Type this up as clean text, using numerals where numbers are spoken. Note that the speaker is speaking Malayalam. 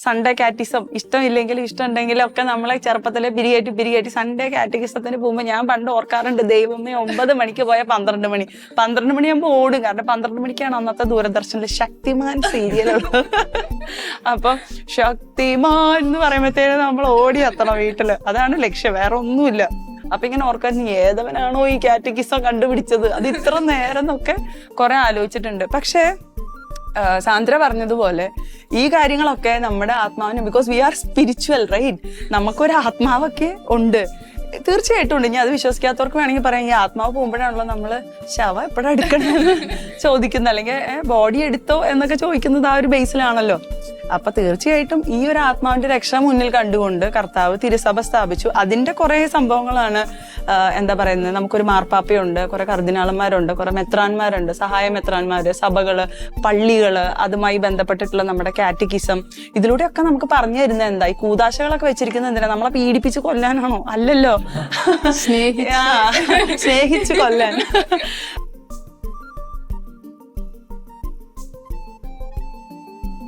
സൺഡേ കാറ്റിസം ഇഷ്ടമില്ലെങ്കിലും ഇഷ്ടമുണ്ടെങ്കിലും ഒക്കെ നമ്മളെ ചെറുപ്പത്തിലെ പിരികേറ്റി സൺഡേ കാറ്റഗിസത്തിന് പോകുമ്പോൾ ഞാൻ പണ്ട് ഓർക്കാറുണ്ട്, ദൈവമേ 9 മണിക്ക് പോയ 12 മണിയാകുമ്പോൾ ഓടും. കാരണം 12 മണിക്കാണ് അന്നത്തെ ദൂരദർശനിൽ ശക്തിമാൻ സീരിയലുള്ളത്. അപ്പം ശക്തിമാൻ എന്ന് പറയുമ്പോഴത്തേനും നമ്മൾ ഓടി എത്തണം വീട്ടില്. അതാണ് ലക്ഷ്യം, വേറെ ഒന്നുമില്ല. അപ്പൊ ഇങ്ങനെ ഓർക്കാൻ, ഏതവനാണോ ഈ കാറ്റഗിസം കണ്ടുപിടിച്ചത്, അത് ഇത്ര നേരം എന്നൊക്കെ കുറെ ആലോചിച്ചിട്ടുണ്ട്. പക്ഷേ സാന്ദ്ര പറഞ്ഞതുപോലെ ഈ കാര്യങ്ങളൊക്കെ നമ്മുടെ ആത്മാവിന്, because we are spiritual right, നമുക്കൊരു ആത്മാവൊക്കെ ഉണ്ട്. തീർച്ചയായിട്ടും ഉണ്ട്. ഇനി അത് വിശ്വസിക്കാത്തവർക്ക് വേണമെങ്കിൽ പറയാം, ഈ ആത്മാവ് പോകുമ്പോഴാണല്ലോ നമ്മള് ശവ എപ്പോഴാണ് എടുക്കണമെന്ന് ചോദിക്കുന്നത്, അല്ലെങ്കിൽ ബോഡി എടുത്തോ എന്നൊക്കെ ചോദിക്കുന്നത് ആ ഒരു ബേസിലാണല്ലോ. അപ്പൊ തീർച്ചയായിട്ടും ഈ ഒരു ആത്മാവിന്റെ രക്ഷ മുന്നിൽ കണ്ടുകൊണ്ട് കർത്താവ് തിരുസഭ സ്ഥാപിച്ചു. അതിന്റെ കുറെ സംഭവങ്ങളാണ്. എന്താ പറയുന്നത്, നമുക്കൊരു മാർപ്പാപ്പയുണ്ട്, കുറെ കർദിനാളന്മാരുണ്ട്, കുറെ മെത്രാന്മാരുണ്ട്, സഹായ മെത്രാന്മാര്, സഭകള്, പള്ളികള്, അതുമായി ബന്ധപ്പെട്ടിട്ടുള്ള നമ്മുടെ കാറ്റഗിസം. ഇതിലൂടെയൊക്കെ നമുക്ക് പറഞ്ഞു തരുന്നത് എന്താ, ഈ കൂതാശകളൊക്കെ വെച്ചിരിക്കുന്നത് എന്തിനാ, നമ്മളെ പീഡിപ്പിച്ച് കൊല്ലാനാണോ? അല്ലല്ലോ, സ്നേഹിച്ച് കൊല്ലാൻ.